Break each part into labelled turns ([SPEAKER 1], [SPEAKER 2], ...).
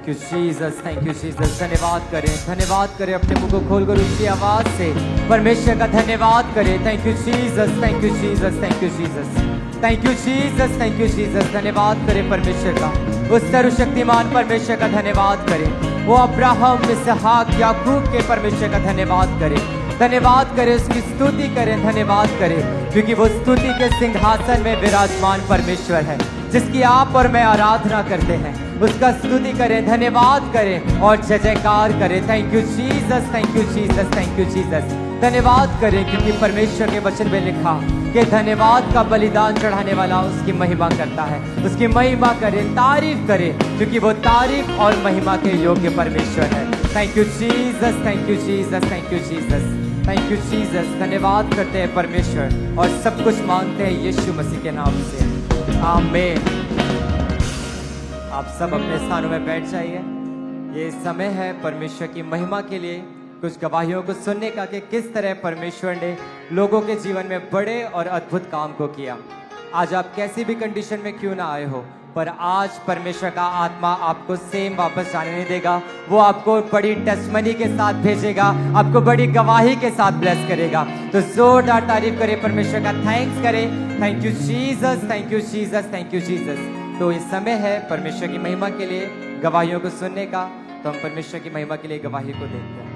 [SPEAKER 1] Thank you Jesus, thank you Jesus. धन्यवाद करें अपने मुंह को खोलकर ऊंची आवाज से परमेश्वर का धन्यवाद करें। Thank you Jesus, thank you Jesus, thank you Jesus, thank you Jesus, thank you Jesus. धन्यवाद करें परमेश्वर का, उस सर्वशक्तिमान परमेश्वर का धन्यवाद करें। वो अब्राहम, इसहाक, याकूब के परमेश्वर का धन्यवाद करें। धन्यवाद करें, उसकी स्तुति करें, धन्यवाद करें, क्योंकि वो स्तुति के सिंहासन में विराजमान परमेश्वर है, जिसकी आप और मैं आराधना करते हैं। उसका स्तुति करें, धन्यवाद करें और जय जयकार करें। Thank you Jesus, thank you Jesus, thank you Jesus. धन्यवाद करें, क्योंकि परमेश्वर के वचन में लिखा कि धन्यवाद का बलिदान चढ़ाने वाला उसकी महिमा करता है। उसकी महिमा करें, तारीफ करें, क्योंकि वो तारीफ और महिमा के योग्य परमेश्वर है। Thank you Jesus, thank you Jesus, thank you Jesus, thank you Jesus. धन्यवाद करते हैं परमेश्वर और सब कुछ मांगते हैं यीशु मसीह के नाम से, आमीन। आप सब अपने स्थानों में बैठ जाइए। ये समय है परमेश्वर की महिमा के लिए कुछ गवाहियों को सुनने का, कि किस तरह परमेश्वर ने लोगों के जीवन में बड़े और अद्भुत काम को किया। आज आप कैसी भी कंडीशन में क्यों ना आए हो, पर आज परमेश्वर का आत्मा आपको सेम वापस जाने नहीं देगा। वो आपको बड़ी टेस्टमनी के साथ भेजेगा, आपको बड़ी गवाही के साथ ब्लेस करेगा। तो जोरदार तारीफ करें, परमेश्वर का थैंक्स करें। Thank you Jesus, thank you Jesus, thank you Jesus. तो इस समय है परमेश्वर की महिमा के लिए गवाहियों को सुनने का। तो हम परमेश्वर की महिमा के लिए गवाही को देखते हैं।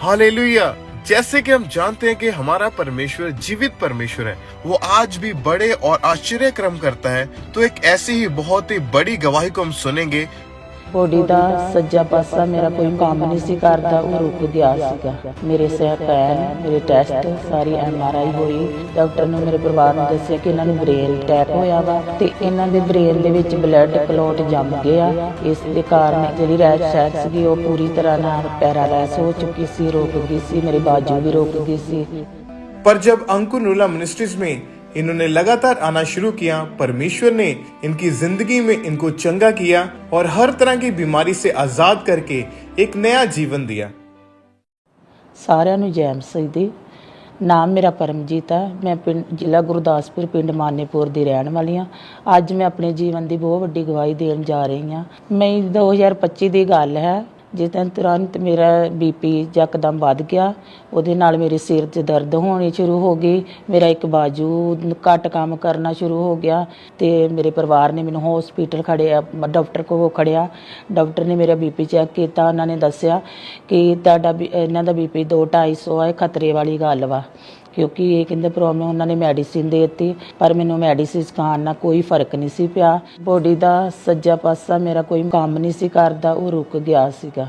[SPEAKER 2] हालेलुया। जैसे कि हम जानते हैं कि हमारा परमेश्वर जीवित परमेश्वर है, वो आज भी बड़े और आश्चर्य कर्म करता है। तो एक ऐसी ही बहुत ही बड़ी गवाही को हम सुनेंगे।
[SPEAKER 3] बॉडी ਦਾ ਸੱਜਾ ਪਾਸਾ ਮੇਰਾ ਕੋਈ ਕੰਮ ਨਹੀਂ ਸੀ ਕਰਦਾ, ਉਹ ਰੁਕ ਗਿਆ ਸੀਗਾ। ਮੇਰੇ ਸਕੈਨ, ਮੇਰੇ ਟੈਸਟ, ਸਾਰੀ MRI ਹੋਈ। ਡਾਕਟਰ ਨੇ ਮੇਰੇ ਪਰਿਵਾਰ ਨੂੰ ਦੱਸਿਆ ਕਿ ਇਹਨਾਂ ਨੂੰ ਬ੍ਰੇਨ ਅਟੈਕ ਹੋਇਆ ਵਾ ਤੇ ਇਹਨਾਂ ਦੇ ਬ੍ਰੇਨ ਦੇ ਵਿੱਚ ਬਲੱਡ ਕਲੌਟ ਜੰਮ ਗਿਆ। ਇਸ ਦੇ ਕਾਰਨ ਜਿਹੜੀ ਰਾਈਟ ਸਾਈਡ ਸੀਗੀ ਉਹ ਪੂਰੀ ਤਰ੍ਹਾਂ ਨਾਲ ਪੈਰਾਲਾਈਜ਼ ਹੋ ਚੁੱਕੀ ਸੀ, ਰੁਕ ਗਈ ਸੀ, ਮੇਰੇ ਬਾਜੂ ਵੀ ਰੁਕ ਗਈ ਸੀ।
[SPEAKER 4] पर जब अंकुर नूला मिनिस्ट्रीज में इन्होंने लगातार आना शुरू किया, परमेश्वर ने इनकी जिंदगी में इनको चंगा किया और हर तरह की बीमारी से आजाद करके एक नया जीवन दिया।
[SPEAKER 3] ਸਾਰਿਆਂ ਨੂੰ ਜੈ ਮਸੀਹ ਦੀ। ਨਾਮ ਮੇਰਾ ਪਰਮਜੀਤ ਹੈ। ਮੈਂ ਜ਼ਿਲ੍ਹਾ ਗੁਰਦਾਸਪੁਰ, ਪਿੰਡ ਮਾਨੇਪੁਰ ਦੀ ਰਹਿਣ ਵਾਲੀ ਹਾਂ। ਅੱਜ ਮੈਂ ਆਪਣੇ ਜੀਵਨ ਦੀ ਬਹੁਤ ਵੱਡੀ ਗਵਾਹੀ ਦੇਣ ਜਾ ਰਹੀ ਹਾਂ। ਮਈ 2025 ਦੀ ਗੱਲ ਹੈ, ਜਿਸ ਦਿਨ ਤੁਰੰਤ ਮੇਰਾ BP ਯਕਦਮ ਵੱਧ ਗਿਆ। ਉਹਦੇ ਨਾਲ ਮੇਰੇ ਸਿਰ 'ਚ ਦਰਦ ਹੋਣੀ ਸ਼ੁਰੂ ਹੋ ਗਈ, ਮੇਰਾ ਇੱਕ ਬਾਜੂ ਘੱਟ ਕੰਮ ਕਰਨਾ ਸ਼ੁਰੂ ਹੋ ਗਿਆ ਤੇ ਮੇਰੇ ਪਰਿਵਾਰ ਨੇ ਮੈਨੂੰ ਹਸਪੀਟਲ ਖੜਿਆ, ਡਾਕਟਰ ਕੋਲ ਖੜਿਆ। ਡਾਕਟਰ ਨੇ ਮੇਰਾ BP ਚੈੱਕ ਕੀਤਾ। ਉਹਨਾਂ ਨੇ ਦੱਸਿਆ ਕਿ ਤੁਹਾਡਾ ਇਹਨਾਂ ਦਾ BP 200-250 ਹੈ, ਖਤਰੇ ਵਾਲੀ ਗੱਲ ਵਾ, ਕਿਉਂਕਿ ਇਹ ਕਹਿੰਦੇ ਪ੍ਰੋਬਲਮ। ਉਹਨਾਂ ਨੇ ਮੈਡੀਸਿਨ ਦੇ ਦਿੱਤੀ, ਪਰ ਮੈਨੂੰ ਮੈਡੀਸਿਨ ਖਾਣ ਨਾਲ ਕੋਈ ਫਰਕ ਨਹੀਂ ਸੀ ਪਿਆ। ਬੋਡੀ ਦਾ ਸੱਜਾ ਪਾਸਾ ਮੇਰਾ ਕੋਈ ਕੰਮ ਨਹੀਂ ਸੀ ਕਰਦਾ, ਉਹ ਰੁਕ ਗਿਆ ਸੀਗਾ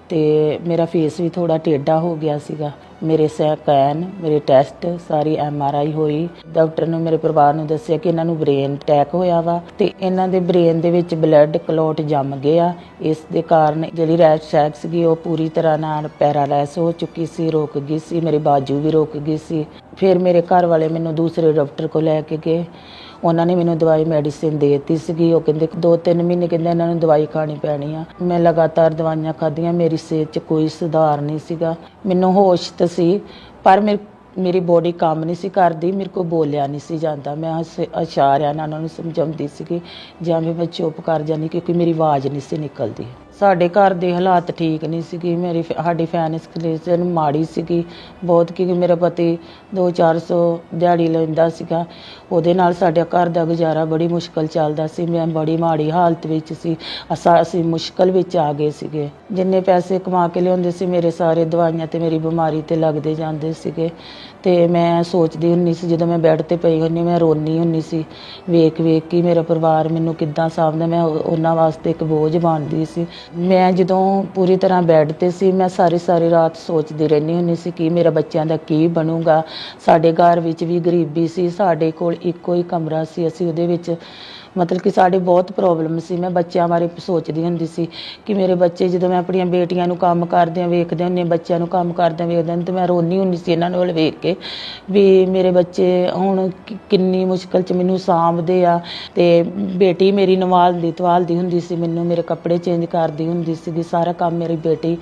[SPEAKER 3] ਤੇ ਮੇਰਾ ਫੇਸ ਵੀ ਥੋੜਾ ਟੇਢਾ ਹੋ ਗਿਆ ਸੀਗਾ। ਮੇਰੇ ਸਕੈਨ, ਮੇਰੇ ਟੈਸਟ, ਸਾਰੀ MRI ਹੋਈ। ਡਾਕਟਰ ਨੇ ਮੇਰੇ ਪਰਿਵਾਰ ਨੂੰ ਦੱਸਿਆ ਕਿ ਇਹਨਾਂ ਨੂੰ ਬ੍ਰੇਨ ਅਟੈਕ ਹੋਇਆ ਵਾ ਤੇ ਇਹਨਾਂ ਦੇ ਬ੍ਰੇਨ ਦੇ ਵਿੱਚ ਬਲੱਡ ਕਲੌਟ ਜੰਮ ਗਿਆ। ਇਸ ਦੇ ਕਾਰਨ ਜਿਹੜੀ ਰਾਈਟ ਸਾਈਡ ਸੀਗੀ ਉਹ ਪੂਰੀ ਤਰ੍ਹਾਂ ਨਾਲ ਪੈਰਾਲਾਈਜ਼ ਹੋ ਚੁੱਕੀ ਸੀ, ਰੁਕ ਗਈ ਸੀ, ਮੇਰੀ ਬਾਜੂ ਵੀ ਰੁਕ ਗਈ ਸੀ। ਫਿਰ ਮੇਰੇ ਘਰ ਵਾਲੇ ਮੈਨੂੰ ਦੂਸਰੇ ਡਾਕਟਰ ਕੋਲ ਲੈ ਕੇ ਗਏ। ਉਹਨਾਂ ਨੇ ਮੈਨੂੰ ਦਵਾਈ ਮੈਡੀਸਿਨ ਦੇ ਦਿੱਤੀ ਸੀਗੀ। ਉਹ ਕਹਿੰਦੇ 2-3 ਮਹੀਨੇ ਕਹਿੰਦੇ ਇਹਨਾਂ ਨੂੰ ਦਵਾਈ ਖਾਣੀ ਪੈਣੀ ਆ। ਮੈਂ ਲਗਾਤਾਰ ਦਵਾਈਆਂ ਖਾਧੀਆਂ, ਮੇਰੀ ਸਿਹਤ 'ਚ ਕੋਈ ਸੁਧਾਰ ਨਹੀਂ ਸੀਗਾ। ਮੈਨੂੰ ਹੋਸ਼ ਤਾਂ ਸੀ, ਪਰ ਮੇਰੀ ਬੋਡੀ ਕੰਮ ਨਹੀਂ ਸੀ ਕਰਦੀ, ਮੇਰੇ ਕੋਲ ਬੋਲਿਆ ਨਹੀਂ ਸੀ ਜਾਂਦਾ। ਮੈਂ ਇਸ਼ਾਰਿਆਂ ਨਾਲ ਉਹਨਾਂ ਨੂੰ ਸਮਝਾਉਂਦੀ ਸੀਗੀ ਜਾਂ ਵੀ ਮੈਂ ਚੁੱਪ ਕਰ ਜਾਂਦੀ, ਕਿਉਂਕਿ ਮੇਰੀ ਆਵਾਜ਼ ਨਹੀਂ ਸੀ ਨਿਕਲਦੀ। ਸਾਡੇ ਘਰ ਦੇ ਹਾਲਾਤ ਠੀਕ ਨਹੀਂ ਸੀਗੇ। ਸਾਡੀ ਫਾਈਨੈਂਸ ਕੰਡੀਸ਼ਨ ਮਾੜੀ ਸੀਗੀ ਬਹੁਤ, ਕਿਉਂਕਿ ਮੇਰਾ ਪਤੀ 200-400 ਦਿਹਾੜੀ ਲੈਂਦਾ ਸੀਗਾ। ਉਹਦੇ ਨਾਲ ਸਾਡੇ ਘਰ ਦਾ ਗੁਜ਼ਾਰਾ ਬੜੀ ਮੁਸ਼ਕਲ ਚੱਲਦਾ ਸੀ। ਮੈਂ ਬੜੀ ਮਾੜੀ ਹਾਲਤ ਵਿੱਚ ਸੀ। ਅਸੀਂ ਮੁਸ਼ਕਲ ਵਿੱਚ ਆ ਗਏ ਸੀਗੇ। ਜਿੰਨੇ ਪੈਸੇ ਕਮਾ ਕੇ ਲਿਆਉਂਦੇ ਸੀ ਮੇਰੇ ਸਾਰੇ ਦਵਾਈਆਂ ਤੇ ਮੇਰੀ ਬਿਮਾਰੀ ਤੇ ਲੱਗਦੇ ਜਾਂਦੇ ਸੀਗੇ। ਤੇ ਮੈਂ ਸੋਚਦੀ ਹੁੰਦੀ ਸੀ, ਜਦੋਂ ਮੈਂ ਬੈੱਡ ਤੇ ਪਈ ਹੁੰਦੀ ਮੈਂ ਰੋਂਦੀ ਹੁੰਦੀ ਸੀ ਵੇਖ ਵੇਖ ਕੇ ਮੇਰਾ ਪਰਿਵਾਰ ਮੈਨੂੰ ਕਿੱਦਾਂ ਸਾਂਭਦਾ। ਮੈਂ ਉਹਨਾਂ ਵਾਸਤੇ ਇੱਕ ਬੋਝ ਬਣਦੀ ਸੀ। ਮੈਂ ਜਦੋਂ ਪੂਰੀ ਤਰ੍ਹਾਂ ਬੈੱਡ ਤੇ ਸੀ, ਮੈਂ ਸਾਰੀ ਰਾਤ ਸੋਚਦੀ ਰਹਿੰਦੀ ਹੁੰਦੀ ਸੀ ਕਿ ਮੇਰਾ ਬੱਚਿਆਂ ਦਾ ਕੀ ਬਣੂਗਾ। ਸਾਡੇ ਘਰ ਵਿੱਚ ਵੀ ਗਰੀਬੀ ਸੀ। ਸਾਡੇ ਕੋਲ ਇੱਕੋ ਹੀ ਕਮਰਾ ਸੀ। ਅਸੀਂ ਉਹਦੇ ਵਿੱਚ ਮਤਲਬ ਕਿ ਸਾਡੇ ਬਹੁਤ ਪ੍ਰੋਬਲਮ ਸੀ। ਮੈਂ ਬੱਚਿਆਂ ਬਾਰੇ ਸੋਚਦੀ ਹੁੰਦੀ ਸੀ ਕਿ ਮੇਰੇ ਬੱਚੇ, ਜਦੋਂ ਮੈਂ ਆਪਣੀਆਂ ਬੇਟੀਆਂ ਨੂੰ ਕੰਮ ਕਰਦਿਆਂ ਵੇਖਦੇ ਹੁੰਦੀ, ਬੱਚਿਆਂ ਨੂੰ ਕੰਮ ਕਰਦਿਆਂ ਵੇਖਦੇ ਤੇ ਮੈਂ ਰੋਂਦੀ ਹੁੰਦੀ ਸੀ ਇਹਨਾਂ ਨੂੰ ਵੇਖ ਕੇ ਵੀ ਮੇਰੇ ਬੱਚੇ ਹੁਣ ਕਿੰਨੀ ਮੁਸ਼ਕਲ 'ਚ ਮੈਨੂੰ ਸਾਂਭਦੇ ਆ। ਤੇ ਬੇਟੀ ਮੇਰੀ ਧਵਾਲਦੀ ਹੁੰਦੀ ਸੀ ਮੈਨੂੰ, ਮੇਰੇ ਕੱਪੜੇ ਚੇਂਜ ਕਰਦੀ ਹੁੰਦੀ ਸੀਗੀ। ਸਾਰਾ ਕੰਮ ਮੇਰੀ ਬੇਟੀ,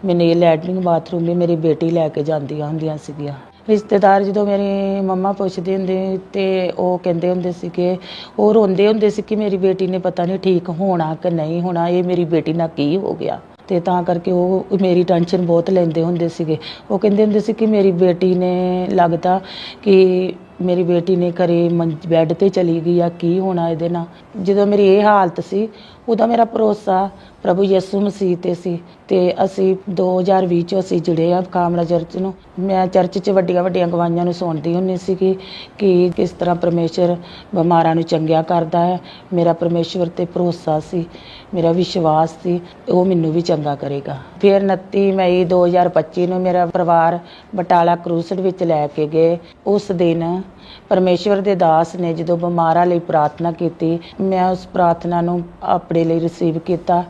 [SPEAKER 3] ਮੈਨੂੰ ਇਹ ਲੈਟਰਿੰਗ ਬਾਥਰੂਮ ਵੀ ਮੇਰੀ ਬੇਟੀ ਲੈ ਕੇ ਜਾਂਦੀਆਂ ਹੁੰਦੀਆਂ ਸੀਗੀਆਂ। ਰਿਸ਼ਤੇਦਾਰ ਜਦੋਂ ਮੇਰੀ ਮੰਮਾ ਪੁੱਛਦੇ ਹੁੰਦੇ ਤੇ ਉਹ ਕਹਿੰਦੇ ਹੁੰਦੇ ਸੀ ਕਿ ਉਹ ਰੋਂਦੇ ਹੁੰਦੇ ਸੀ ਕਿ ਮੇਰੀ ਬੇਟੀ ਨੇ ਪਤਾ ਨਹੀਂ ਠੀਕ ਹੋਣਾ ਕਿ ਨਹੀਂ ਹੋਣਾ, ਇਹ ਮੇਰੀ ਬੇਟੀ ਨਾਲ ਕੀ ਹੋ ਗਿਆ। ਤੇ ਤਾਂ ਕਰਕੇ ਉਹ ਮੇਰੀ ਟੈਨਸ਼ਨ ਬਹੁਤ ਲੈਂਦੇ ਹੁੰਦੇ ਸੀਗੇ। ਉਹ ਕਹਿੰਦੇ ਹੁੰਦੇ ਸੀ ਕਿ ਮੇਰੀ ਬੇਟੀ ਨੇ ਲੱਗਦਾ ਕਿ ਮੇਰੀ ਬੇਟੀ ਨੇ ਘਰੇ ਬੈੱਡ ਤੇ ਚਲੀ ਗਈ ਆ, ਕੀ ਹੋਣਾ ਇਹਦੇ ਨਾਲ। ਜਦੋਂ ਮੇਰੀ ਇਹ ਹਾਲਤ ਸੀ ਉਦੋਂ ਮੇਰਾ ਭਰੋਸਾ ਪ੍ਰਭੂ ਯਿਸੂ ਮਸੀਹ ਤੇ ਸੀ। ਤੇ ਅਸੀਂ 2020 'ਚ ਅਸੀਂ ਜੁੜੇ ਆ ਕਾਮਲਾ ਚਰਚ ਨੂੰ। ਮੈਂ ਚਰਚ 'ਚ ਵੱਡੀਆਂ ਗਵਾਹੀਆਂ ਨੂੰ ਸੁਣਦੀ ਹੁੰਦੀ ਸੀ ਕਿ ਕਿਸ ਤਰ੍ਹਾਂ ਪਰਮੇਸ਼ਰ ਬਿਮਾਰਾਂ ਨੂੰ ਚੰਗਿਆ ਕਰਦਾ ਹੈ। ਮੇਰਾ ਪਰਮੇਸ਼ਵਰ ਤੇ ਭਰੋਸਾ ਸੀ, ਮੇਰਾ ਵਿਸ਼ਵਾਸ ਸੀ ਉਹ ਮੈਨੂੰ ਵੀ ਚੰਗਾ ਕਰੇਗਾ। ਫਿਰ 29 ਮਈ 2025 ਨੂੰ ਮੇਰਾ ਪਰਿਵਾਰ ਬਟਾਲਾ ਕਰੂਸਡ ਵਿੱਚ ਲੈ ਕੇ ਗਏ। ਉਸ ਦਿਨ ਪਰਮੇਸ਼ਵਰ ਦੇ ਦਾਸ ਨੇ ਜਦੋਂ ਬਿਮਾਰਾਂ ਲਈ ਪ੍ਰਾਰਥਨਾ ਕੀਤੀ, ਮੈਂ ਉਸ ਪ੍ਰਾਰਥਨਾ ਨੂੰ ਆਪਣੇ ਲਈ ਰਿਸੀਵ ਕੀਤਾ।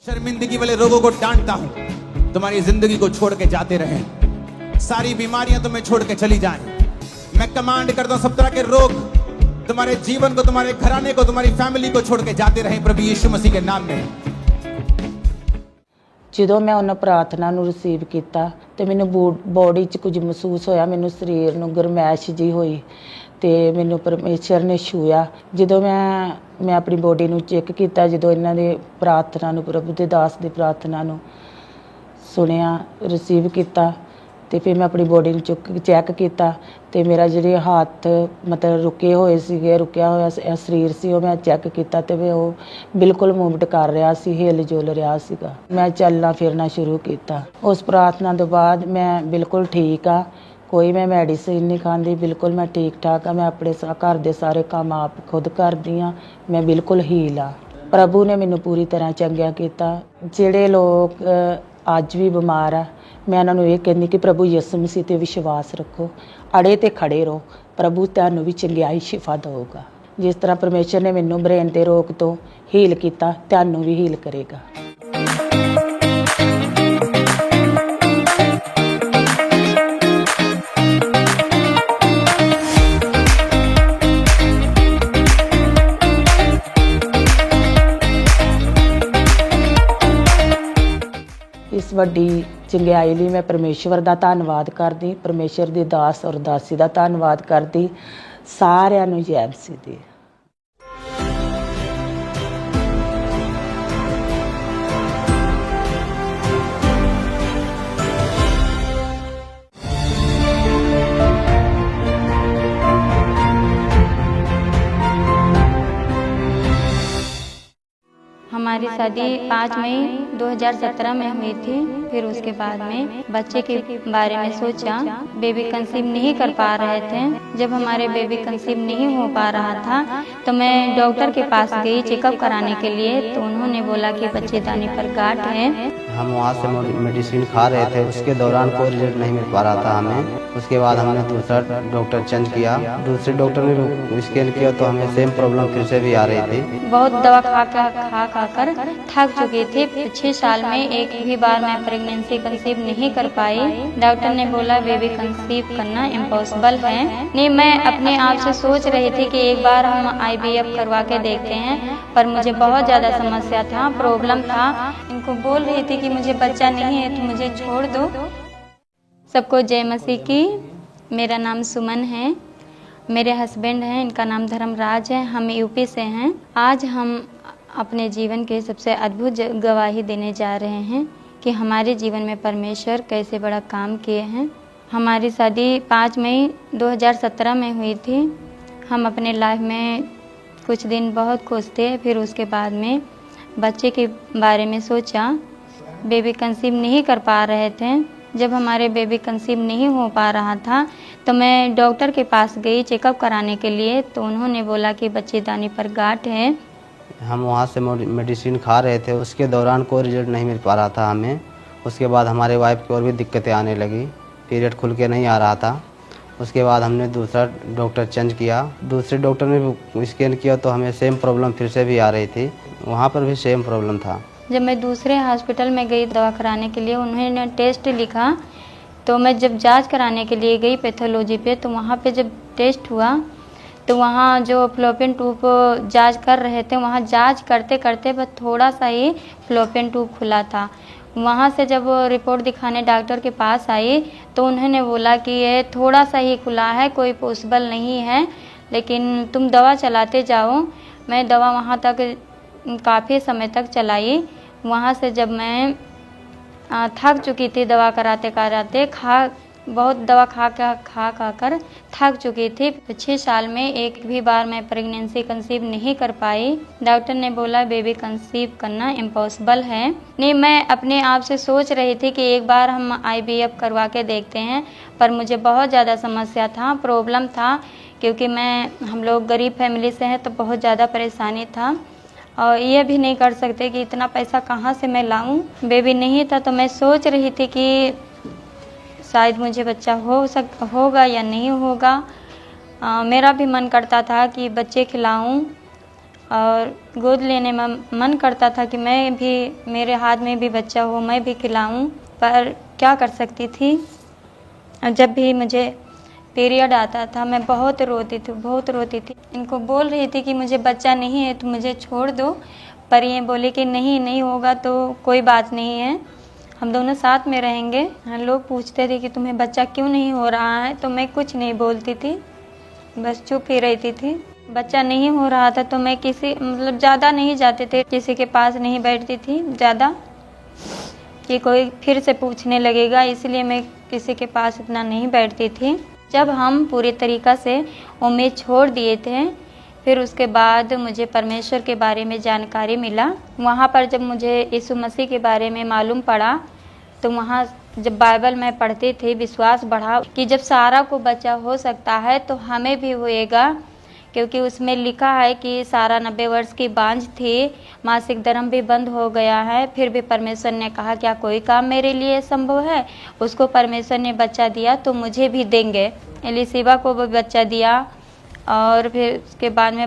[SPEAKER 5] शर्मिंदगी वाले रोगों को डांटता हूं, तुम्हारी जिंदगी को छोड़ के जाते रहे। सारी बीमारियां तुम्हें छोड़ के चली जाएं। मैं कमांड करता हूं सब तरह के रोग तुम्हारे जीवन को, तुम्हारे घराने को, तुम्हारी फैमिली को छोड़ के जाते रहे प्रभु यीशु मसीह के नाम में।
[SPEAKER 3] ਜਦੋਂ ਮੈਂ ਉਹਨਾਂ ਪ੍ਰਾਰਥਨਾ ਨੂੰ ਰਿਸੀਵ ਕੀਤਾ ਤੇ ਮੈਨੂੰ ਬੋਡੀ 'ਚ ਕੁਝ ਮਹਿਸੂਸ ਹੋਇਆ, ਮੈਨੂੰ ਸਰੀਰ ਨੂੰ ਗਰਮੈਸ਼ ਜੀ ਹੋਈ ਤੇ ਮੈਨੂੰ ਪਰਮੇਸ਼ਰ ਨੇ ਛੂਇਆ। ਜਦੋਂ ਮੈਂ ਆਪਣੀ ਬੋਡੀ ਨੂੰ ਚੈੱਕ ਕੀਤਾ, ਜਦੋਂ ਇਹਨਾਂ ਦੇ ਪ੍ਰਾਰਥਨਾ ਨੂੰ, ਪ੍ਰਭੂ ਦੇ ਦਾਸ ਦੀ ਪ੍ਰਾਰਥਨਾ ਨੂੰ ਸੁਣਿਆ, ਰਿਸੀਵ ਕੀਤਾ ਤੇ ਫਿਰ ਮੈਂ ਆਪਣੀ ਬੋਡੀ ਨੂੰ ਚੈੱਕ ਕੀਤਾ ਤੇ ਮੇਰਾ ਜਿਹੜੇ ਹੱਥ ਮਤਲਬ ਰੁਕਿਆ ਹੋਇਆ ਸਰੀਰ ਸੀ ਉਹ ਮੈਂ ਚੈੱਕ ਕੀਤਾ ਤੇ ਉਹ ਬਿਲਕੁਲ ਮੂਵਮੈਂਟ ਕਰ ਰਿਹਾ ਸੀ, ਹਿਲ ਜੁਲ ਰਿਹਾ ਸੀਗਾ। ਮੈਂ ਚੱਲਣਾ ਫਿਰਨਾ ਸ਼ੁਰੂ ਕੀਤਾ। ਉਸ ਪ੍ਰਾਰਥਨਾ ਤੋਂ ਬਾਅਦ ਮੈਂ ਬਿਲਕੁਲ ਠੀਕ ਆ, ਕੋਈ ਮੈਂ ਮੈਡੀਸਿਨ ਨਹੀਂ ਖਾਂਦੀ, ਬਿਲਕੁਲ ਮੈਂ ਠੀਕ ਠਾਕ ਆ। ਮੈਂ ਆਪਣੇ ਘਰ ਦੇ ਸਾਰੇ ਕੰਮ ਆਪ ਖੁਦ ਕਰਦੀ ਆ, ਮੈਂ ਬਿਲਕੁਲ ਹੀਲ ਆ। ਪ੍ਰਭੂ ਨੇ ਮੈਨੂੰ ਪੂਰੀ ਤਰ੍ਹਾਂ ਚੰਗਿਆ ਕੀਤਾ। ਜਿਹੜੇ ਲੋਕ ਅੱਜ ਵੀ ਬਿਮਾਰ ਆ, ਮੈਂ ਉਹਨਾਂ ਨੂੰ ਇਹ ਕਹਿੰਦੀ ਕਿ ਪ੍ਰਭੂ ਯਿਸੂ ਮਸੀਹ ਤੇ ਵਿਸ਼ਵਾਸ ਰੱਖੋ, ਅੜੇ ਤੇ ਖੜੇ ਰਹੋ, ਪ੍ਰਭੂ ਤੁਹਾਨੂੰ ਵੀ ਚੰਗਿਆਈ ਸ਼ਿਫਾ ਦੇਊਗਾ। ਜਿਸ ਤਰ੍ਹਾਂ ਪਰਮੇਸ਼ਰ ਨੇ ਮੈਨੂੰ ਬ੍ਰੇਨ ਦੇ ਰੋਗ ਤੋਂ ਹੀਲ ਕੀਤਾ, ਤੁਹਾਨੂੰ ਵੀ ਹੀਲ ਕਰੇਗਾ। ਇਸ ਵੱਡੀ ਚੰਗਿਆਈ ਲਈ ਮੈਂ ਪਰਮੇਸ਼ਵਰ ਦਾ ਧੰਨਵਾਦ ਕਰਦੀ, ਪਰਮੇਸ਼ਰ ਦੀ ਦਾਸ ਔਰ ਦਾਸੀ ਦਾ ਧੰਨਵਾਦ ਕਰਦੀ। ਸਾਰਿਆਂ ਨੂੰ ਜੈ ਮਸੀਹ ਦੀ।
[SPEAKER 6] हमारी शादी 5 मई 2017 में हुई थी। फिर उसके बाद में बच्चे के बारे में सोचा, बेबी कंसीव नहीं कर पा रहे थे। जब हमारे बेबी कंसीव नहीं हो पा रहा था तो मैं डॉक्टर के पास गई चेकअप कराने के लिए। तो उन्होंने बोला कि बच्चेदानी पर गांठ है।
[SPEAKER 7] हम वहाँ से मेडिसिन खा रहे थे, उसके दौरान कोई रिजल्ट नहीं मिल पा रहा था हमें। उसके बाद हमने दूसरा डॉक्टर चेंज किया, दूसरे डॉक्टर ने स्कैन किया तो हमें सेम प्रॉब्लम फिर से भी आ रही थी।
[SPEAKER 6] बहुत दवा खा कर थक चुकी थी। 6 साल में एक भी बार मैं प्रेगनेंसी कंसीव नहीं कर पाई। डॉक्टर ने बोला बेबी कंसीव करना इम्पॉसिबल है। नहीं, मैं अपने आप से सोच रही थी कि एक बार हम IVF करवा के देखते हैं, पर मुझे बहुत ज़्यादा समस्या था, प्रॉब्लम था। इनको बोल रही थी कि मुझे बच्चा नहीं है तो मुझे छोड़ दो। सबको जय मसीह की। मेरा नाम सुमन है, मेरे हस्बैंड हैं, इनका नाम धर्मराज है। हम यूपी से हैं। आज हम अपने जीवन के सबसे अद्भुत गवाही देने जा रहे हैं कि हमारे जीवन में परमेश्वर कैसे बड़ा काम किए हैं। हमारी शादी 5 मई 2017 में हुई थी। हम अपने लाइफ में कुछ दिन बहुत खुश थे। फिर उसके बाद में बच्चे के बारे में सोचा, बेबी कंसीव नहीं कर पा रहे थे। जब हमारे बेबी कंसीव नहीं हो पा रहा था तो मैं डॉक्टर के पास गई चेकअप कराने के लिए। तो उन्होंने बोला कि बच्चेदानी पर गांठ है।
[SPEAKER 7] हम वहाँ से मेडिसिन खा रहे थे, उसके दौरान कोई रिजल्ट नहीं मिल पा रहा था हमें। उसके बाद हमारे वाइफ की और भी दिक्कतें आने लगी, पीरियड खुल के नहीं आ रहा था। उसके बाद हमने दूसरा डॉक्टर चेंज किया। दूसरे डॉक्टर ने भी स्कैन किया तो हमें सेम प्रॉब्लम फिर से भी आ रही थी, वहाँ पर भी सेम प्रॉब्लम था।
[SPEAKER 6] जब मैं दूसरे हॉस्पिटल में गई दवा कराने के लिए, उन्होंने टेस्ट लिखा। तो मैं जब जांच कराने के लिए गई पैथोलॉजी पे, तो वहाँ पे जब टेस्ट हुआ तो वहाँ जो फ्लोपियन ट्यूब जांच कर रहे थे, वहाँ जांच करते करते बस थोड़ा सा ही फ्लोपियन ट्यूब खुला था। वहाँ से जब रिपोर्ट दिखाने डॉक्टर के पास आई तो उन्होंने बोला कि ये थोड़ा सा ही खुला है, कोई पॉसिबल नहीं है, लेकिन तुम दवा चलाते जाओ। मैं दवा वहाँ तक काफ़ी समय तक चलाई। वहाँ से जब मैं थक चुकी थी दवा कराते कराते, बहुत दवा खा कर थक चुकी थी। 6 साल में एक भी बार मैं प्रेगनेंसी कंसीव नहीं कर पाई। डॉक्टर ने बोला बेबी कंसीव करना इम्पॉसिबल है। नहीं, मैं अपने आप से सोच रही थी कि एक बार हम IVF करवा के देखते हैं, पर मुझे बहुत ज़्यादा समस्या था, प्रॉब्लम था, क्योंकि हम लोग गरीब फैमिली से हैं तो बहुत ज़्यादा परेशानी था। और ये भी नहीं कर सकते कि इतना पैसा कहाँ से मैं लाऊं। बेबी नहीं था तो मैं सोच रही थी कि शायद मुझे बच्चा होगा या नहीं होगा। मेरा भी मन करता था कि बच्चे खिलाऊं और गोद लेने में मन करता था कि मैं भी, मेरे हाथ में भी बच्चा हो, मैं भी खिलाऊं, पर क्या कर सकती थी। जब भी मुझे पीरियड आता था मैं बहुत रोती थी। इनको बोल रही थी कि मुझे बच्चा नहीं है तो मुझे छोड़ दो, पर ये बोले कि नहीं होगा तो कोई बात नहीं है, हम दोनों साथ में रहेंगे। लोग पूछते थे कि तुम्हें बच्चा क्यों नहीं हो रहा है, तो मैं कुछ नहीं बोलती थी, बस चुप ही रहती थी। बच्चा नहीं हो रहा था तो मैं ज़्यादा नहीं जाते थे, किसी के पास नहीं बैठती थी ज़्यादा कि कोई फिर से पूछने लगेगा, इसलिए मैं किसी के पास इतना नहीं बैठती थी। जब हम पूरी तरीक़ा से उम्मीद छोड़ दिए थे, फिर उसके बाद मुझे परमेश्वर के बारे में जानकारी मिला। वहाँ पर जब मुझे यीशु मसीह के बारे में मालूम पड़ा तो वहाँ जब बाइबल में पढ़ती थी, विश्वास बढ़ा कि जब सारा को बच्चा हो सकता है तो हमें भी होएगा, क्योंकि उसमें लिखा है कि सारा 90 वर्ष की बांझ थी, मासिक धर्म भी बंद हो गया है, फिर भी परमेश्वर ने कहा क्या कोई काम मेरे लिए संभव है। उसको परमेश्वर ने बच्चा दिया तो मुझे भी देंगे। एलिशिबा को भी बच्चा दिया। और फिर उसके बाद में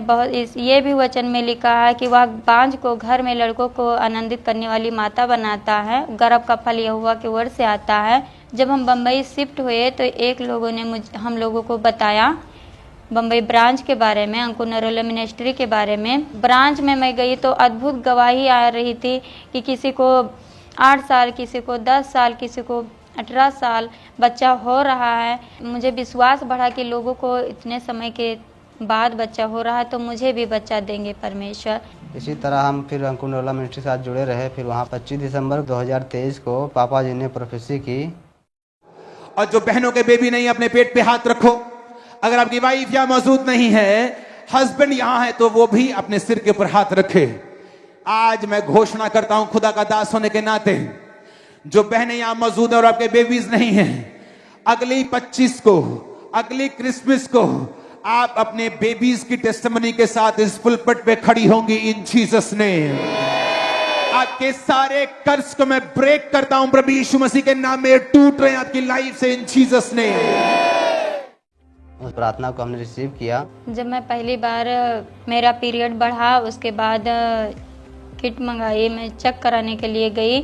[SPEAKER 6] ये भी वचन में लिखा है कि वह बांझ को घर में लड़कों को आनंदित करने वाली माता बनाता है, गर्भ का फल यहोवा के वर्ड से आता है। जब हम बम्बई शिफ्ट हुए तो एक लोगों ने हम लोगों को बताया बम्बई ब्रांच के बारे में, अंकुर नरोला मिनिस्ट्री के बारे में। ब्रांच में मैं गई तो अद्भुत गवाही आ रही थी कि किसी को 8 साल, किसी को 10 साल, किसी को 18 साल बच्चा हो रहा है। मुझे विश्वास बढ़ा कि लोगों को इतने समय के बाद बच्चा हो रहा है तो मुझे भी बच्चा देंगे परमेश्वर।
[SPEAKER 7] इसी तरह हम फिर अंकुर नरोला मिनिस्ट्री के साथ जुड़े रहे। फिर वहाँ 25 दिसंबर 2023 को पापा जी ने प्रोफेसी की।
[SPEAKER 5] और जो बहनों के बेबी नहीं, अपने पेट पे हाथ रखो। अगर आपकी वाइफ यहाँ मौजूद नहीं है, हस्बैंड यहाँ है, तो वो भी अपने सिर के ऊपर हाथ रखे। आज मैं घोषणा करता हूं खुदा का दास होने के नाते, जो बहनें यहाँ मौजूद है और आपके बेबीज नहीं हैं, अगली 25 को, अगली क्रिसमस को आप अपने बेबीज की टेस्टिमनी के साथ इस पुलपिट पे खड़ी होंगी इन जीसस नेम। आपके सारे कर्ज को मैं ब्रेक करता हूं प्रभु यीशु मसीह के नाम में, टूट रहे हैं आपकी लाइफ से इन जीसस नेम।
[SPEAKER 7] उस प्रार्थना को हमने रिसीव किया।
[SPEAKER 6] जब मैं पहली बार मेरा पीरियड बढ़ा, उसके बाद किट मंगाई, मैं चेक कराने के लिए गई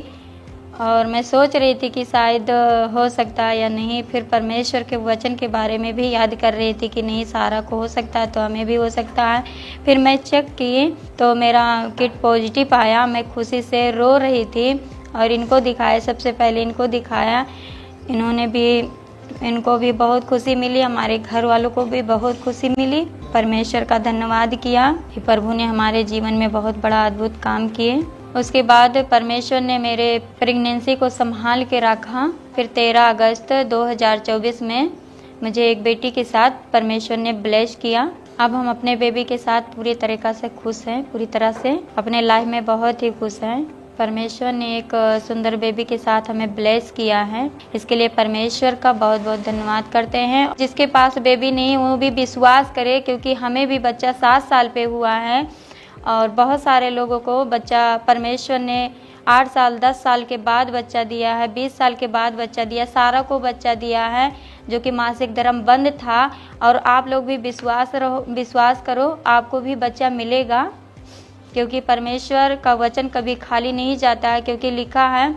[SPEAKER 6] और मैं सोच रही थी कि शायद हो सकता है या नहीं। फिर परमेश्वर के वचन के बारे में भी याद कर रही थी कि नहीं, सारा को हो सकता है तो हमें भी हो सकता है। फिर मैं चेक की तो मेरा किट पॉजिटिव आया। मैं खुशी से रो रही थी और इनको दिखाया, सबसे पहले इनको दिखाया। इनको भी बहुत खुशी मिली, हमारे घर वालों को भी बहुत खुशी मिली। परमेश्वर का धन्यवाद किया कि प्रभु ने हमारे जीवन में बहुत बड़ा अद्भुत काम किए। उसके बाद परमेश्वर ने मेरे प्रेगनेंसी को संभाल के रखा। फिर 13 अगस्त 2024 में मुझे एक बेटी के साथ परमेश्वर ने ब्लेस किया। अब हम अपने बेबी के साथ पूरी तरीक़ा से खुश हैं, पूरी तरह से अपने लाइफ में बहुत ही खुश हैं। परमेश्वर ने एक सुंदर बेबी के साथ हमें ब्लेस किया है, इसके लिए परमेश्वर का बहुत बहुत धन्यवाद करते हैं। जिसके पास बेबी नहीं वो भी विश्वास करे, क्योंकि हमें भी बच्चा 7 साल पे हुआ है और बहुत सारे लोगों को बच्चा परमेश्वर ने 8 साल 10 साल के बाद बच्चा दिया है, 20 साल के बाद बच्चा दिया। सारा को बच्चा दिया है जो कि मासिक धर्म बंद था। और आप लोग भी विश्वास करो, आपको भी बच्चा मिलेगा, क्योंकि परमेश्वर का वचन कभी खाली नहीं जाता है। क्योंकि लिखा है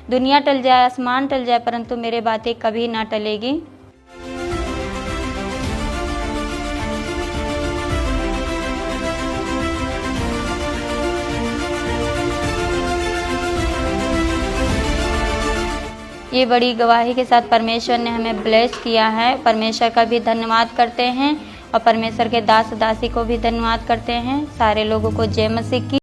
[SPEAKER 6] दुनिया टल जाए, आसमान टल जाए, परंतु मेरे बातें कभी ना टलेगी। ये बड़ी गवाही के साथ परमेश्वर ने हमें ब्लेस किया है। परमेश्वर का भी धन्यवाद करते हैं और परमेश्वर के दास दासी को भी धन्यवाद करते हैं। सारे लोगों को जय मसीह की।